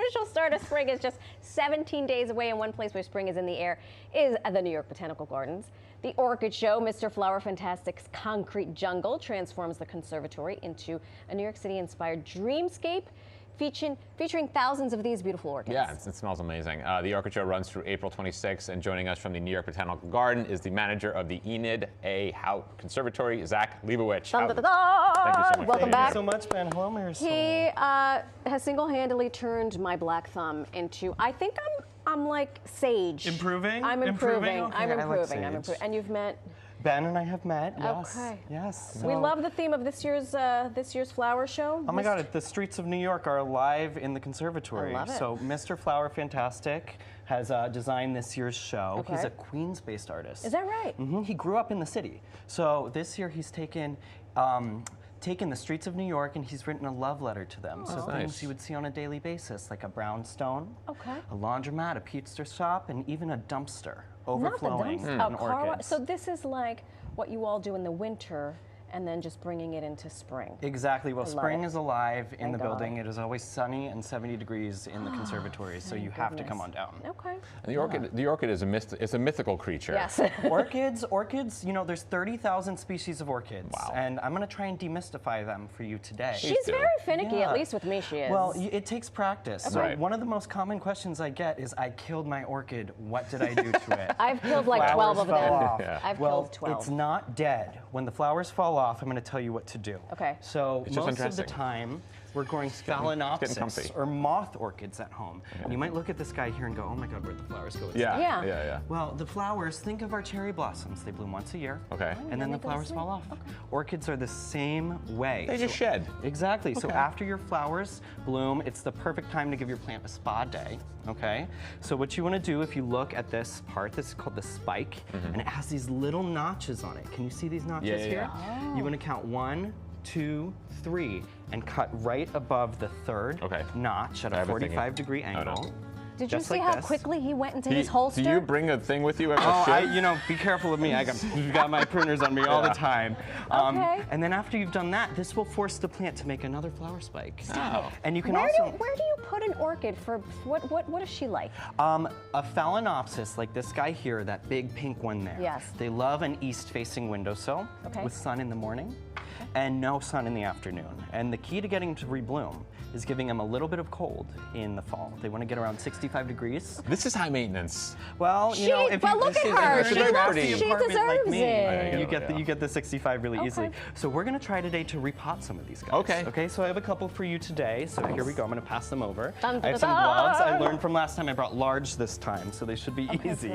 official start of spring is just 17 days away, and one place where spring is in the air is the New York Botanical Gardens. The Orchid Show, Mr. Flower Fantastic's concrete jungle, transforms the conservatory into a New York City-inspired dreamscape, featuring thousands of these beautiful orchids. Yeah, it smells amazing. The Orchid Show runs through April 26th, and joining us from the New York Botanical Garden is the manager of the Enid A. Hout Conservatory, Zach Leibowitz. Dun, dun, dun, dun. Thank you so much. Welcome back. Thank you so much, Ben. Hello, Marisol. He has single-handedly turned my black thumb into, I think I'm like sage. Improving? I'm improving. Okay, I'm I like improving. I'm sage. improving. And you've met? Ben and I have met, yes. Okay. Yes. We love the theme of this year's flower show. Oh my God, the streets of New York are alive in the conservatory. I love it. So Mr. Flower Fantastic has designed this year's show. Okay. He's a Queens-based artist. Is that right? He grew up in the city. So this year he's taken the streets of New York and he's written a love letter to them. So nice. things you would see on a daily basis, like a brownstone, Okay. a laundromat, a pizza shop, and even a dumpster overflowing Not the dumpster. in A car. orchids. So this is like what you all do in the winter and then just bringing it into spring. Exactly. Well, love spring it. is alive in Thank the God. building. It is always sunny and 70 degrees in the conservatory, so you have to come on down. Okay. And the orchid is a mythical creature. Yes. Orchids, you know, there's 30,000 species of orchids. Wow. And I'm going to try and demystify them for you today. She's very finicky, Yeah. at least with me she is. Well, it takes practice. So Right. one of the most common questions I get is, I killed my orchid. What did I do to it? I've killed like 12 of Flowers them. fell off. Yeah. I've Well, killed 12. it's not dead. When the flowers fall off, I'm going to tell you what to do. Okay. So It's just most of the interesting. time, we're growing getting phalaenopsis comfy. or moth orchids at home. And you might look at this guy here and go, oh my God, where'd the flowers go? It's Yeah. dead. Yeah. Well, the flowers, think of our cherry blossoms. They bloom once a year. Okay. And then the they go to flowers sleep. fall off. Orchids are the same way. They just shed. Exactly. So Okay. after your flowers bloom, it's the perfect time to give your plant a spa day, okay? So what you want to do, if you look at this part, this is called the spike, and it has these little notches on it. Can you see these notches Yeah, yeah, here? yeah. You want to count 1, 2, 3, and cut right above the third notch at I a have a thing 45-degree Oh, no. angle. Did you just see like how this. quickly he went into his holster? Do you bring a thing with you every Oh, shift? you know, be careful of me. You've got my pruners on me all the time. Okay. And then after you've done that, this will force the plant to make another flower spike. Oh. And you can where also do you put an orchid for what is she like? a phalaenopsis, like this guy here, that big pink one there. Yes. They love an east-facing windowsill with sun in the morning and no sun in the afternoon. And the key to getting them to rebloom is giving them a little bit of cold in the fall. They want to get around 65 degrees. This is high maintenance. Well, you know, if but you look at if her. you're She in a looks- nasty she apartment like deserves me, it. you get the 65 really Okay. easily. So we're going to try today to repot some of these guys. Okay. Okay. So I have a couple for you today. So here we go. I'm going to pass them over. Dun, I have dun, some dun. gloves. I learned from last time. I brought large this time, so they should be easy.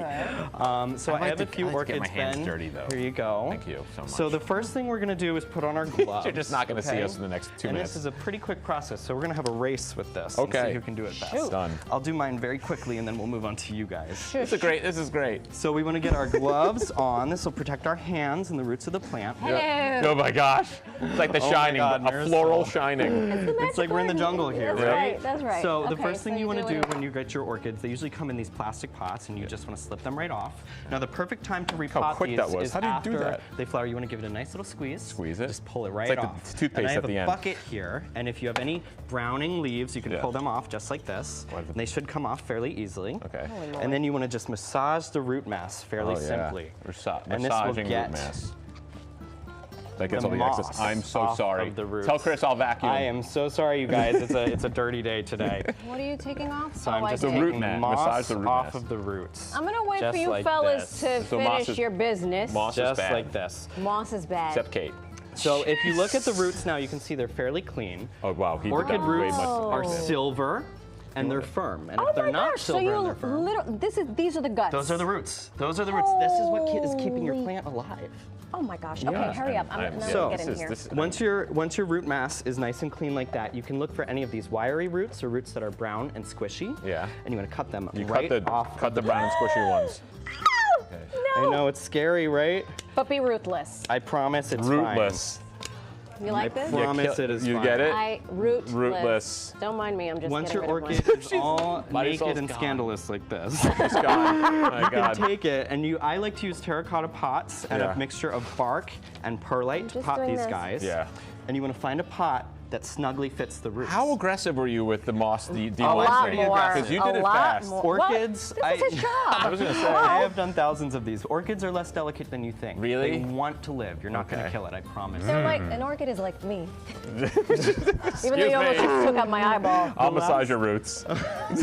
So I have a few I like to orchids. get my hands Ben. dirty, though. Here you go. Thank you so much. So the first thing we're going to do is put on our gloves. You're just not going to see okay? us in the next 2 And minutes. this is a pretty quick process. So we're going to have a race with this. And Okay. see who can do it best. Shoot. Done. I'll do mine very quickly, and then we'll move on to you guys. This is great. So we want to get our gloves on. This will protect our hands and the roots of the plant. Hello. Oh my gosh. It's like The Oh my Shining, God, a Marisol. floral shining. It's like we're in the jungle here, That's right. That's right. So the Okay, first thing so you want to do it- when you get your orchids, they usually come in these plastic pots, and you just want to slip them right off. Now the perfect time to repot How quick these that was. is How do you do after that? they flower. You want to give it a nice little squeeze. Squeeze it? Just pull it right like the off. toothpaste and I have at the a end. bucket here, and if you have any browning leaves, you can Yeah. pull them off just like this. What? And they should come off fairly easily. Okay. And then you want to just massage the root mass fairly Oh, yeah. simply. Massaging And this will root get mass. That gets the all the excess. moss I'm so off sorry. of the roots. Tell Chris I'll vacuum. I am so sorry, you guys. It's a dirty day today. What are you taking off? So Oh, I'm I just see. The root taking mat. moss Massage the root off mass. of the roots. I'm gonna wait Just for you like fellas this. to So moss finish is- your business. Moss is Just bad. like this. Moss is bad. Except Kate. So if you look at the roots now, you can see they're fairly clean. Oh wow, he did Orchid that way roots much. are Oh. silver, and they're firm. And Oh if they're my not gosh! So silver and you they're firm, these are the guts. those are the roots. Those are the roots. This is what is keeping your Holy- plant alive. Oh my gosh! Okay, Yeah. hurry up! I'm I'm- gonna yeah, get this in is- here. this- Once your root mass is nice and clean like that, you can look for any of these wiry roots or roots that are brown and squishy. Yeah. And you want to cut them You right off. cut the brown and squishy ones. I know it's scary, right? But be ruthless. I promise it's Rootless. You like this? Promise it is You fine. get it? Rootless. Rootless. Don't mind me. I'm just Once your getting rid orchid of is all Marisol's naked and gone. scandalous like this, It's gone. My you can God. take it and I like to use terracotta pots and Yeah. a mixture of bark and perlite to just pot doing these this. guys. Yeah. And you want to find a pot that snugly fits the roots. How aggressive were you with the moss A lot demoisturizing? more. Because you A did it lot fast. more. Orchids, What? This is his job. I was going to say. I have done thousands of these. Orchids are less delicate than you think. Really? They want to live. You're not going to Okay. kill it, I promise. They're like, an orchid is like me. Even though you almost just took out my eyeball. I'll massage your roots.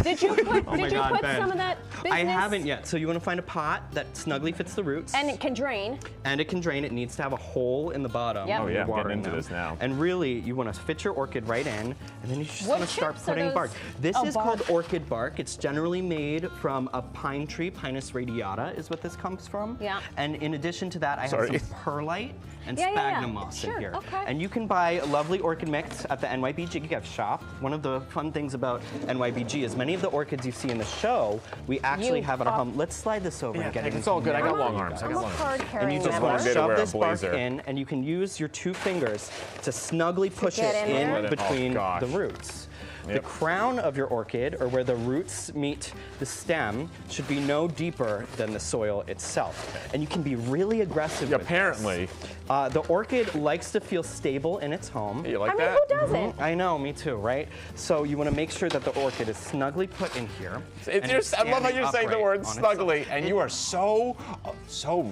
Did you put, my did you God, put Ben. some of that business? I haven't yet. So you want to find a pot that snugly fits the roots. And it can drain. And it can drain. It needs to have a hole in the bottom. Yep. Oh, when yeah, you're I'm getting watering into them. this now. And really, you want to fit your orchid right in, and then you just What want to start chips are putting those? bark. This Oh, is bark. called orchid bark. It's generally made from a pine tree. Pinus radiata is what this comes from. Yeah. And in addition to that, I Sorry. have some perlite and Yeah, yeah, yeah. sphagnum moss Sure, in here. okay. And you can buy a lovely orchid mix at the NYBG gift shop. One of the fun things about NYBG is many of the orchids you see in the show, we actually You have at our pop- home. Let's slide this over and get it. It's all good. I got into long you arms. I guys. got I'm a long arms. card And carrying you just member. want to Bit to shove wear a this bark blazer. in, and you can use your two fingers to snugly push get it in there? in between Oh, gosh. the roots. The Yep. crown of your orchid, or where the roots meet the stem, should be no deeper than the soil itself. And you can be really aggressive with this. Apparently. The orchid likes to feel stable in its home. You like I mean, that? who doesn't? I know, me too, right? So you want to make sure that the orchid is snugly put in here. and it's I love how you're standing saying the upright word on itself. snugly, and you are so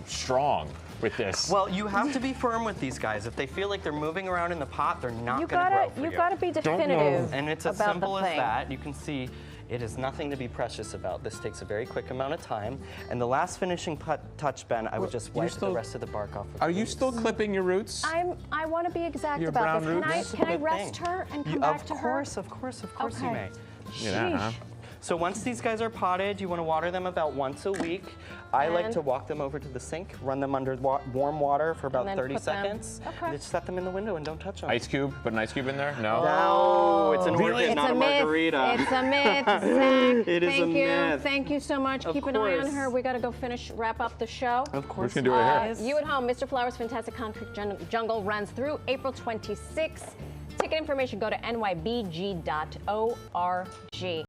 strong with this. Well, you have to be firm with these guys. If they feel like they're moving around in the pot, they're not You going to grow gotta, for you you. gotta be definitive And it's as about simple the as thing. that. You can see it is nothing to be precious about. This takes a very quick amount of time. And the last finishing touch, Ben, I would just wipe still- the rest of the bark off. Of Are the you leaves. still clipping your roots? I want to be exact Your about brown this. roots? Can That's a I good rest thing. her and come back to her? Of course, you Okay. may. Yeah, huh? So once these guys are potted, you want to water them about once a week. I like And- to walk them over to the sink, run them under warm water for about then 30 put them- seconds, okay. and just set them in the window and don't touch them. Ice cube? Put an ice cube in there? No? No, it's an Really? orchid, It's not a a myth. margarita. It's a myth, Zach. It is a Thank you. myth. Thank you so much. Of Keep an eye on course. her. We got to go wrap up the show. Of course. We're just gonna do it here. You at home, Mr. Flower's Fantastic Concrete Jungle runs through April 26th. Ticket information, go to nybg.org.